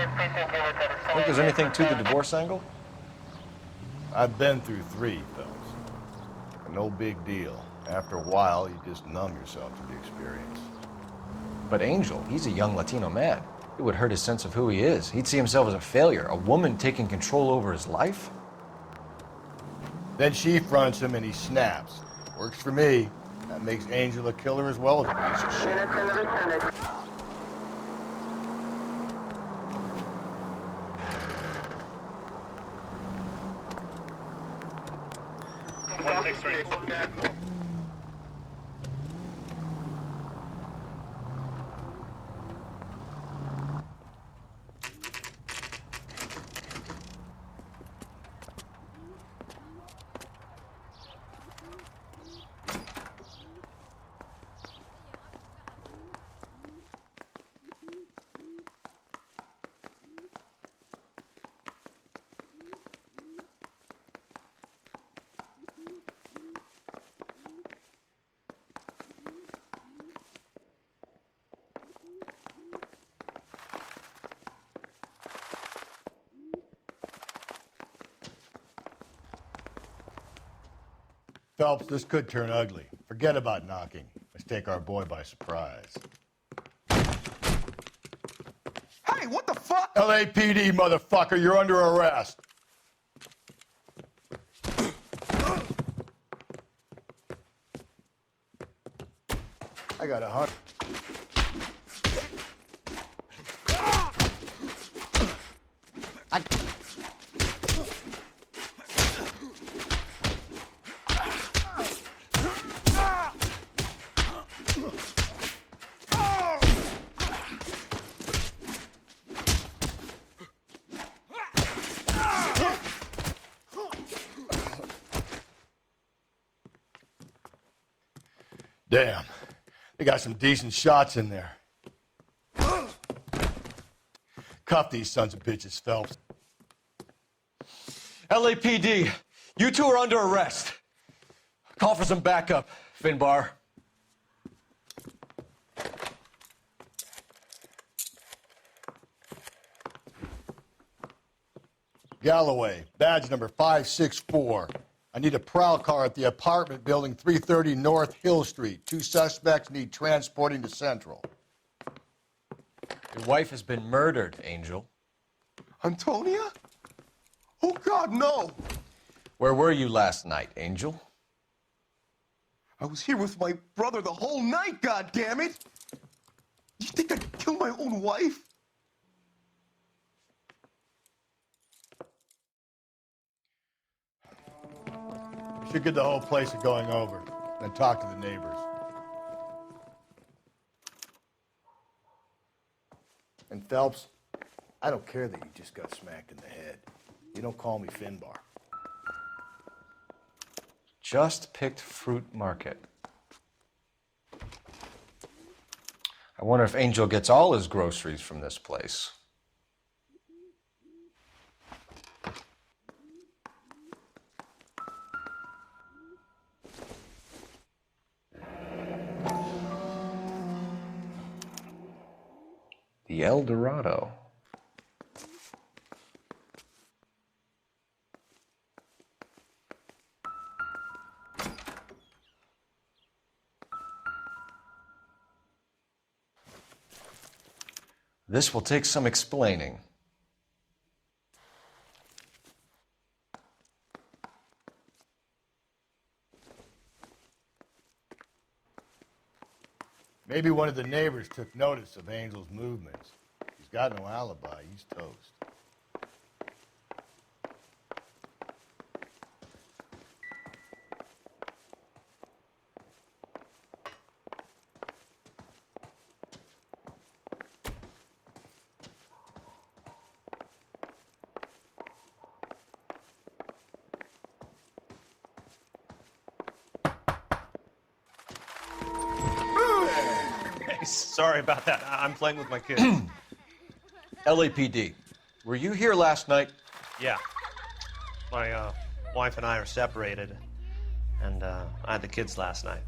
Think there's anything to the divorce angle? I've been through 3, Phelps. No big deal. After a while, you just numb yourself to the experience. But Angel, he's a young Latino man. It would hurt his sense of who he is. He'd see himself as a failure, a woman taking control over his life. Then she fronts him and he snaps. Works for me. That makes Angel a killer as well as a piece of shit. Phelps, this could turn ugly. Forget about knocking. Let's take our boy by surprise. Hey, what the fuck? LAPD, motherfucker, you're under arrest. I got 100. Damn, they got some decent shots in there. Cuff these sons of bitches, Phelps. LAPD, you two are under arrest. Call for some backup, Finbar. Galloway, badge number 564. I need a prowl car at the apartment building 330 North Hill Street. 2 suspects need transporting to Central. Your wife has been murdered, Angel. Antonia? Oh, God, no! Where were you last night, Angel? I was here with my brother the whole night, goddammit! You think I'd kill my own wife? We should get the whole place a going over, then talk to the neighbors. And Phelps, I don't care that you just got smacked in the head. You don't call me Finbar. Just picked Fruit Market. I wonder if Angel gets all his groceries from this place. The El Dorado. This will take some explaining. Maybe one of the neighbors took notice of Angel's movements. He's got no alibi. He's toast. Sorry about that. I'm playing with my kids. LAPD, were you here last night? Yeah. My wife and I are separated, and I had the kids last night.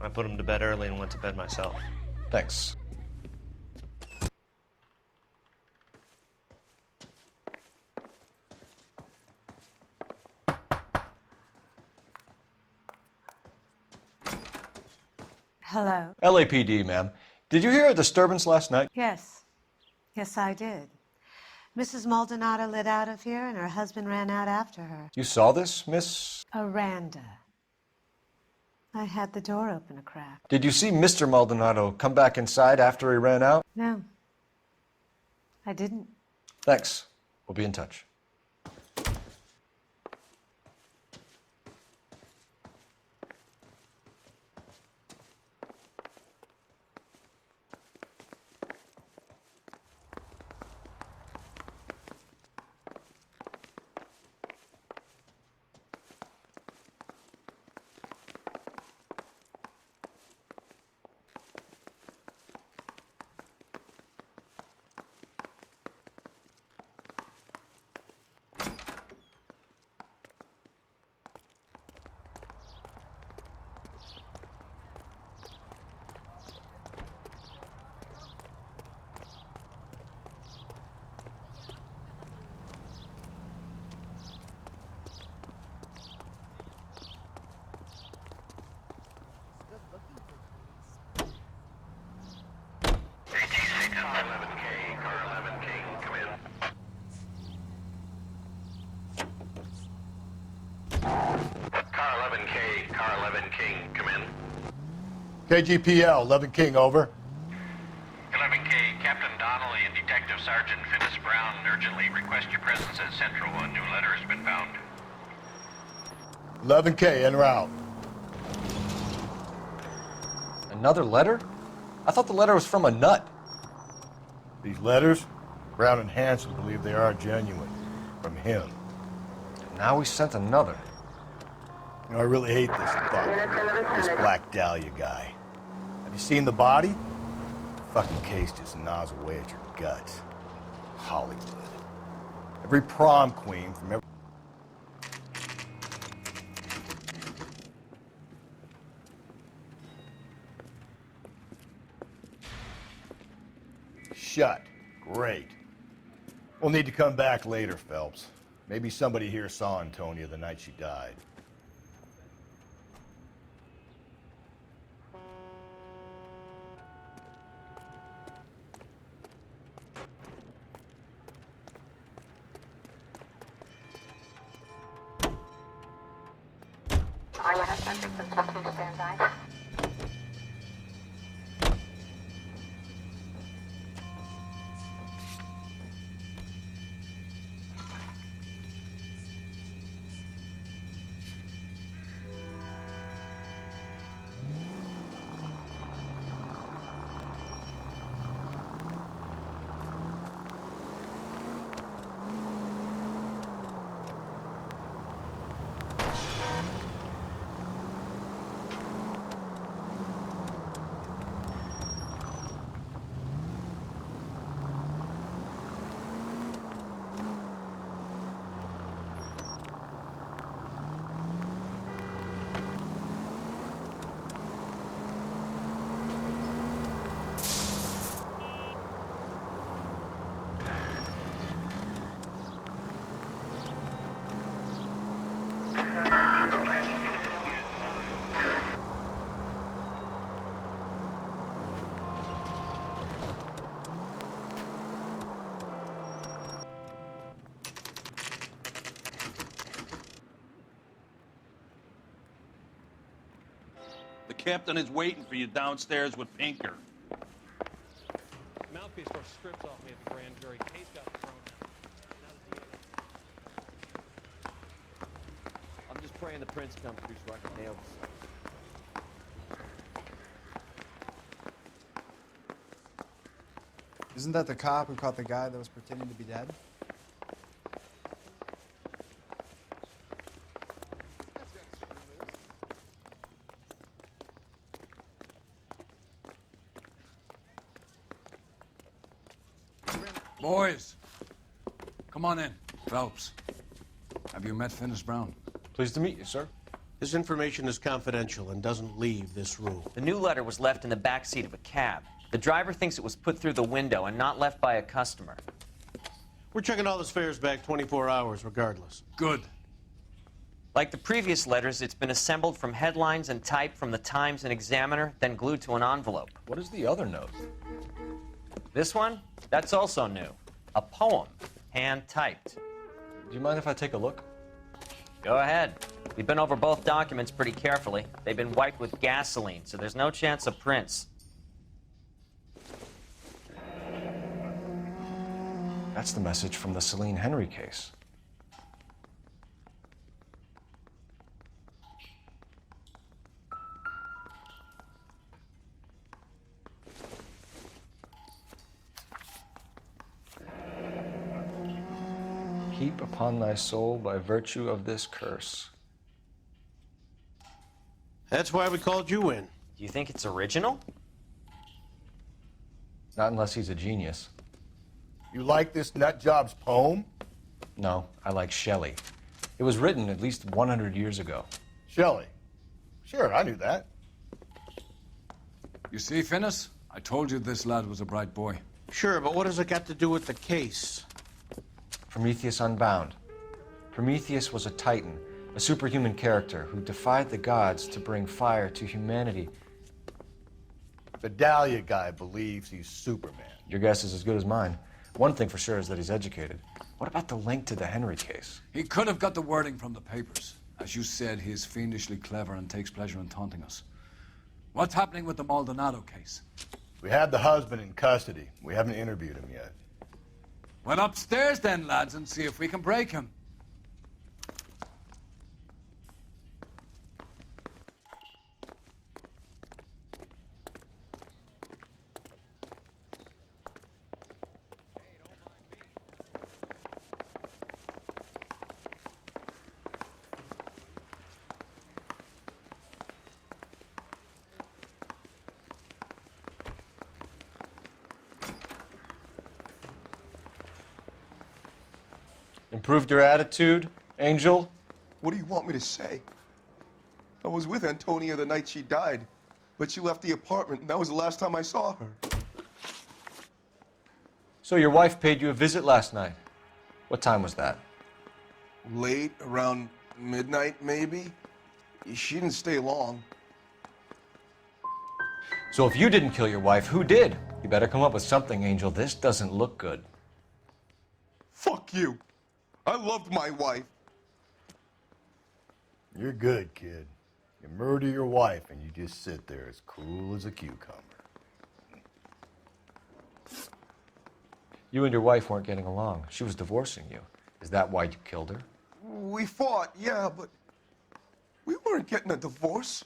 I put them to bed early and went to bed myself. Thanks. Hello. LAPD, ma'am. Did you hear a disturbance last night? Yes. Yes, I did. Mrs. Maldonado lit out of here, and her husband ran out after her. You saw this, Miss? Aranda. I had the door open a crack. Did you see Mr. Maldonado come back inside after he ran out? No. I didn't. Thanks. We'll be in touch. KGPL, 11 King, over. 11K, Captain Donnelly and Detective Sergeant Phyllis Brown urgently request your presence at Central. A new letter has been found. 11K, en route. Another letter? I thought the letter was from a nut. These letters, Brown and Hanson believe they are genuine. From him. Now we sent another. You know, I really hate this Black Dahlia guy. Have you seen the body? The fucking case just gnaws away at your guts. Hollywood. Every prom queen from every... Shut. Great. We'll need to come back later, Phelps. Maybe somebody here saw Antonia the night she died. Stand by. The captain is waiting for you downstairs with Pinker. Mouthpiece for strips off me at the grand jury. Case got thrown out. I'm just praying the prince comes through so I can nail this. Isn't that the cop who caught the guy that was pretending to be dead? Boys, come on in. Phelps, have you met Phyllis Brown? Pleased to meet you, sir. This information is confidential and doesn't leave this room. The new letter was left in the back seat of a cab. The driver thinks it was put through the window and not left by a customer. We're checking all his fares back 24 hours regardless. Good. Like the previous letters, it's been assembled from headlines and typed from the Times and Examiner, then glued to an envelope. What is the other note? This one? That's also new. A poem, hand-typed. Do you mind if I take a look? Go ahead. We've been over both documents pretty carefully. They've been wiped with gasoline, so there's no chance of prints. That's the message from the Celine Henry case. Heap upon thy soul by virtue of this curse. That's why we called you in. Do you think it's original? Not unless he's a genius. You like this nutjob's poem? No, I like Shelley. It was written at least 100 years ago. Shelley? Sure, I knew that. You see, Finnis? I told you this lad was a bright boy. Sure, but what has it got to do with the case? Prometheus Unbound. Prometheus was a titan, a superhuman character who defied the gods to bring fire to humanity. The Dahlia guy believes he's Superman. Your guess is as good as mine. One thing for sure is that he's educated. What about the link to the Henry case? He could have got the wording from the papers. As you said, he is fiendishly clever and takes pleasure in taunting us. What's happening with the Maldonado case? We have the husband in custody. We haven't interviewed him yet. Well, upstairs then, lads, and see if we can break him. Improved your attitude, Angel? What do you want me to say? I was with Antonia the night she died, but she left the apartment, and that was the last time I saw her. So your wife paid you a visit last night. What time was that? Late, around midnight, maybe? She didn't stay long. So if you didn't kill your wife, who did? You better come up with something, Angel. This doesn't look good. Fuck you. I loved my wife. You're good, kid. You murder your wife and you just sit there as cool as a cucumber. You and your wife weren't getting along. She was divorcing you. Is that why you killed her? We fought, yeah, but we weren't getting a divorce.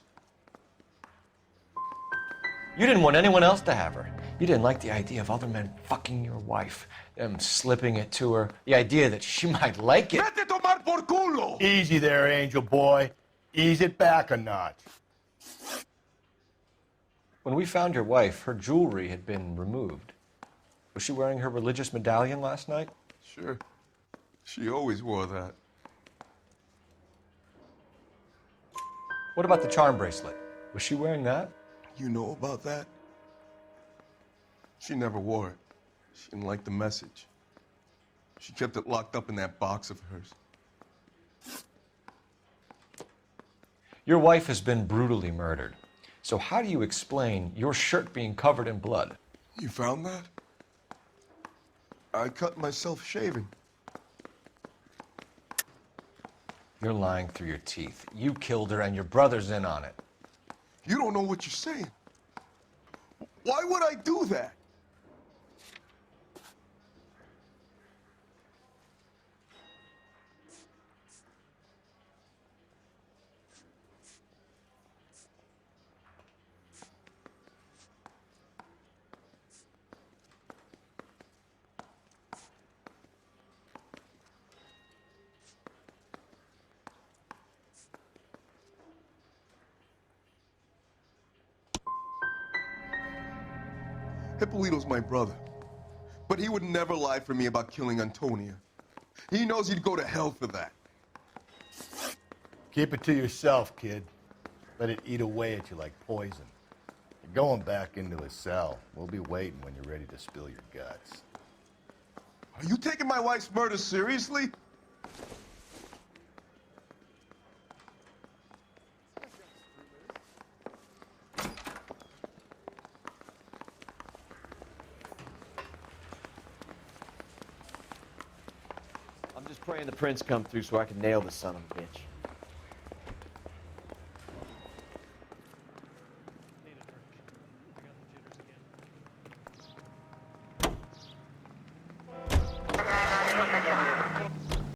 You didn't want anyone else to have her. You didn't like the idea of other men fucking your wife, them slipping it to her, the idea that she might like it. Vete tomar por culo! Easy there, Angel boy. Ease it back a notch. When we found your wife, her jewelry had been removed. Was she wearing her religious medallion last night? Sure. She always wore that. What about the charm bracelet? Was she wearing that? You know about that? She never wore it. She didn't like the message. She kept it locked up in that box of hers. Your wife has been brutally murdered. So how do you explain your shirt being covered in blood? You found that? I cut myself shaving. You're lying through your teeth. You killed her and your brother's in on it. You don't know what you're saying. Why would I do that? Hippolito's my brother, but he would never lie for me about killing Antonia. He knows he'd go to hell for that. Keep it to yourself, kid. Let it eat away at you like poison. You're going back into a cell. We'll be waiting when you're ready to spill your guts. Are you taking my wife's murder seriously? praying the prince come through so I can nail the son of a bitch.